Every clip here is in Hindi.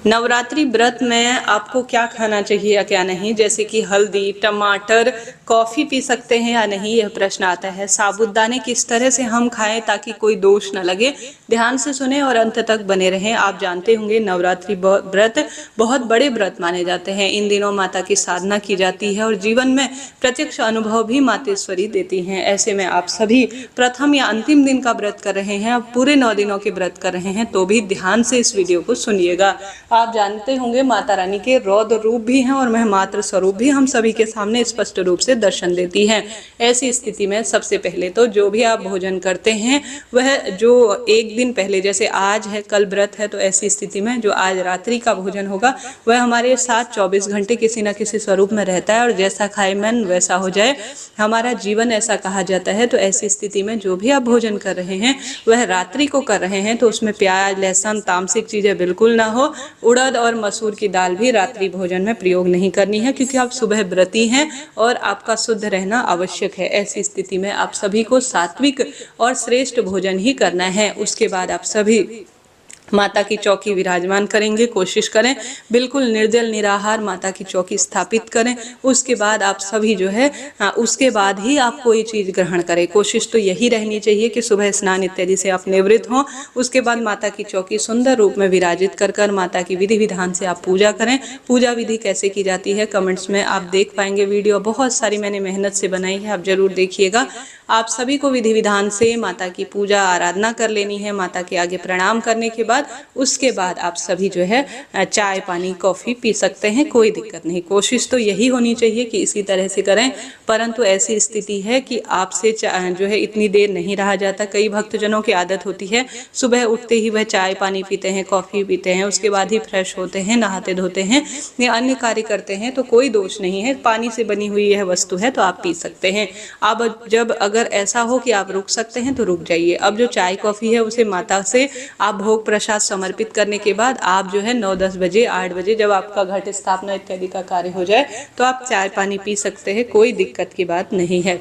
नवरात्रि व्रत में आपको क्या खाना चाहिए या क्या नहीं, जैसे कि हल्दी, टमाटर, कॉफ़ी पी सकते हैं या नहीं, यह प्रश्न आता है। साबूदाने किस तरह से हम खाएं ताकि कोई दोष न लगे, ध्यान से सुने और अंत तक बने रहें। आप जानते होंगे नवरात्रि व्रत बहुत बड़े व्रत माने जाते हैं। इन दिनों माता की साधना की जाती है और जीवन में प्रत्यक्ष अनुभव भी मातेश्वरी देती हैं। ऐसे में आप सभी प्रथम या अंतिम दिन का व्रत कर रहे हैं, आप पूरे 9 दिनों के व्रत कर रहे हैं, तो भी ध्यान से इस वीडियो को सुनिएगा। आप जानते होंगे माता रानी के रौद्र रूप भी हैं और महमात्र स्वरूप भी हम सभी के सामने स्पष्ट रूप से दर्शन देती हैं। ऐसी स्थिति में सबसे पहले तो जो भी आप भोजन करते हैं वह जो एक दिन पहले, जैसे आज है कल व्रत है, तो ऐसी स्थिति में जो आज रात्रि का भोजन होगा वह हमारे साथ 24 घंटे किसी न किसी स्वरूप में रहता है और जैसा खाए मन वैसा हो जाए, हमारा जीवन ऐसा कहा जाता है। तो ऐसी स्थिति में जो भी आप भोजन कर रहे हैं वह रात्रि को कर रहे हैं तो उसमें प्याज, लहसुन, तामसिक चीजें बिल्कुल ना हो। उड़द और मसूर की दाल भी रात्रि भोजन में प्रयोग नहीं करनी है, क्योंकि आप सुबह व्रती हैं और आपका शुद्ध रहना आवश्यक है। ऐसी स्थिति में आप सभी को सात्विक और श्रेष्ठ भोजन ही करना है। उसके बाद आप सभी माता की चौकी विराजमान करेंगे। कोशिश करें बिल्कुल निर्जल निराहार माता की चौकी स्थापित करें। उसके बाद आप सभी जो है उसके बाद ही आप कोई चीज़ ग्रहण करें। कोशिश तो यही रहनी चाहिए कि सुबह स्नान इत्यादि से आप निवृत्त हों। उसके बाद माता की चौकी सुंदर रूप में विराजित कर माता की विधि विधान से आप पूजा करें। पूजा विधि कैसे की जाती है कमेंट्स में आप देख पाएंगे। वीडियो बहुत सारी मैंने मेहनत से बनाई है, आप जरूर देखिएगा। आप सभी को विधि विधान से माता की पूजा आराधना कर लेनी है। माता के आगे प्रणाम करने के बाद उसके बाद आप सभी जो है चाय, पानी, कॉफ़ी पी सकते हैं, कोई दिक्कत नहीं। कोशिश तो यही होनी चाहिए कि इसी तरह से करें, परंतु ऐसी स्थिति है कि आपसे जो है इतनी देर नहीं रहा जाता। कई भक्तजनों की आदत होती है सुबह उठते ही वह चाय पानी पीते हैं, कॉफ़ी पीते हैं, उसके बाद ही फ्रेश होते हैं, नहाते धोते हैं या अन्य कार्य करते हैं, तो कोई दोष नहीं है। पानी से बनी हुई यह वस्तु है तो आप पी सकते हैं। अब जब अगर ऐसा हो कि आप रुक सकते हैं तो रुक जाइए। अब जो चाय कॉफ़ी है उसे माता से आप भोग प्रसाद समर्पित करने के बाद आप जो है 9-10 बजे 8 बजे जब आपका घट स्थापना इत्यादि का कार्य हो जाए तो आप चाय पानी पी सकते हैं, कोई दिक्कत की बात नहीं है।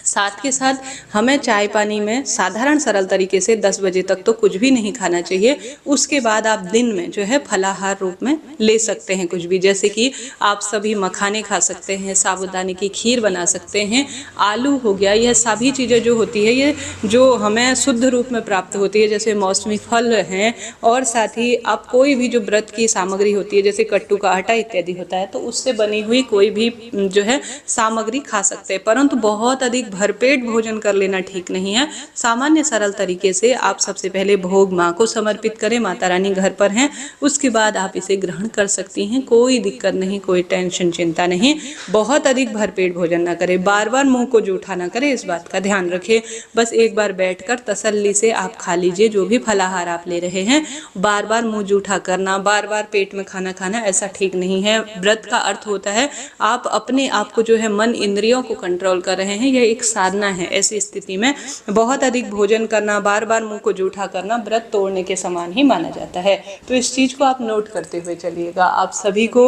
साथ के साथ हमें चाय पानी में साधारण सरल तरीके से 10 बजे तक तो कुछ भी नहीं खाना चाहिए। उसके बाद आप दिन में जो है फलाहार रूप में ले सकते हैं कुछ भी, जैसे कि आप सभी मखाने खा सकते हैं, साबूदाने की खीर बना सकते हैं, आलू हो गया। यह सभी चीज़ें जो होती है ये जो हमें शुद्ध रूप में प्राप्त होती है, जैसे मौसमी फल हैं, और साथ ही आप कोई भी जो व्रत की सामग्री होती है जैसे कट्टू का आटा इत्यादि होता है तो उससे बनी हुई कोई भी जो है सामग्री खा सकते हैं। परंतु बहुत अधिक भरपेट भोजन कर लेना ठीक नहीं है। सामान्य सरल तरीके से आप सबसे पहले भोग माँ को समर्पित करें, माता रानी घर पर हैं, उसके बाद आप इसे ग्रहण कर सकती हैं, कोई दिक्कत नहीं, कोई टेंशन चिंता नहीं। बहुत अधिक भरपेट भोजन ना करें, बार बार मुंह को जूठा ना करें, इस बात का ध्यान रखें। बस एक बार बैठकर तसल्ली से आप खा लीजिए जो भी फलाहार आप ले रहे हैं। बार बार मुंह जूठा करना, बार बार पेट में खाना खाना ऐसा ठीक नहीं है। व्रत का अर्थ होता है आप अपने आप को जो है मन इंद्रियों को कंट्रोल कर रहे हैं, यह एक साधना है। ऐसी स्थिति में बहुत अधिक भोजन करना, बार बार मुंह को जूठा करना व्रत तोड़ने के समान ही माना जाता है। तो इस चीज को आप नोट करते हुए चलिएगा। आप सभी को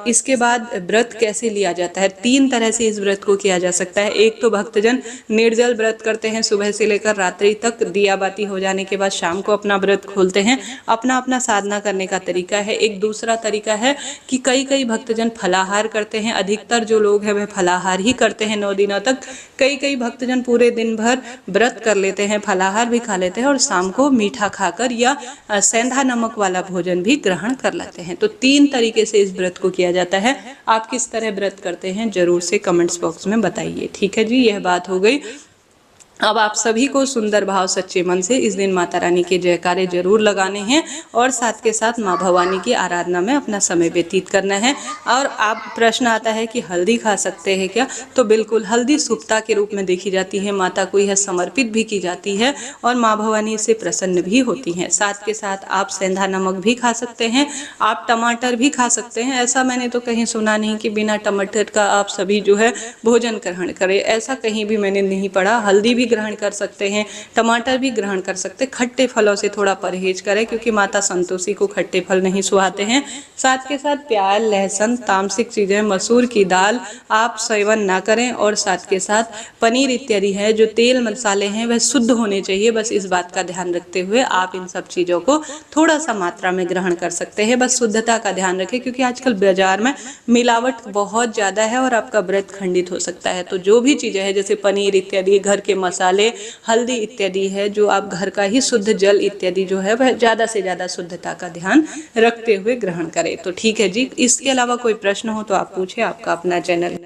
इसके बाद व्रत कैसे लिया जाता है, 3 तरह से इस व्रत को किया जा सकता है। एक तो भक्तजन निर्जल व्रत करते हैं, सुबह से लेकर रात्रि तक दिया बाती हो जाने के बाद शाम को अपना व्रत खोलते हैं। अपना अपना साधना करने का तरीका है। एक दूसरा तरीका है कि कई भक्तजन फलाहार करते हैं। अधिकतर जो लोग हैं वह फलाहार ही करते हैं 9 दिनों तक। कई भक्तजन पूरे दिन भर व्रत कर लेते हैं, फलाहार भी खा लेते हैं और शाम को मीठा खाकर या सेंधा नमक वाला भोजन भी ग्रहण कर लेते हैं। तो 3 तरीके से इस व्रत को किया जाता है। आप किस तरह व्रत करते हैं जरूर से कमेंट्स बॉक्स में बताइए, ठीक है जी। यह बात हो गई। अब आप सभी को सुंदर भाव सच्चे मन से इस दिन माता रानी के जयकारे जरूर लगाने हैं और साथ के साथ माँ भवानी की आराधना में अपना समय व्यतीत करना है। और आप प्रश्न आता है कि हल्दी खा सकते हैं क्या, तो बिल्कुल, हल्दी शुभता के रूप में देखी जाती है, माता को यह समर्पित भी की जाती है और माँ भवानी इससे प्रसन्न भी होती हैं। साथ के साथ आप सेंधा नमक भी खा सकते हैं, आप टमाटर भी खा सकते हैं। ऐसा मैंने तो कहीं सुना नहीं कि बिना टमाटर का आप सभी जो है भोजन ग्रहण करें, ऐसा कहीं भी मैंने नहीं पढ़ा। हल्दी भी ग्रहण कर सकते हैं, टमाटर भी ग्रहण कर सकते हैं। खट्टे फलों से थोड़ा परहेज करें क्योंकि माता संतोषी को खट्टे फल नहीं सुहाते हैं। साथ के साथ प्याज, लहसुन, तामसिक चीज़ें, मसूर की दाल आप सेवन ना करें। और साथ के साथ पनीर इत्यादि है, जो तेल मसाले हैं वह शुद्ध होने चाहिए। बस इस बात का ध्यान रखते हुए आप इन सब चीज़ों को थोड़ा सा मात्रा में ग्रहण कर सकते हैं। बस शुद्धता का ध्यान रखें क्योंकि आजकल बाजार में मिलावट बहुत ज़्यादा है और आपका व्रत खंडित हो सकता है। तो जो भी चीज़ें हैं जैसे पनीर इत्यादि, घर के मसाले, हल्दी इत्यादि है, जो आप घर का ही शुद्ध जल इत्यादि जो है वह ज़्यादा से ज़्यादा शुद्धता का ध्यान रखते हुए ग्रहण करें। तो ठीक है जी, इसके अलावा कोई प्रश्न हो तो आप पूछे, आपका अपना चैनल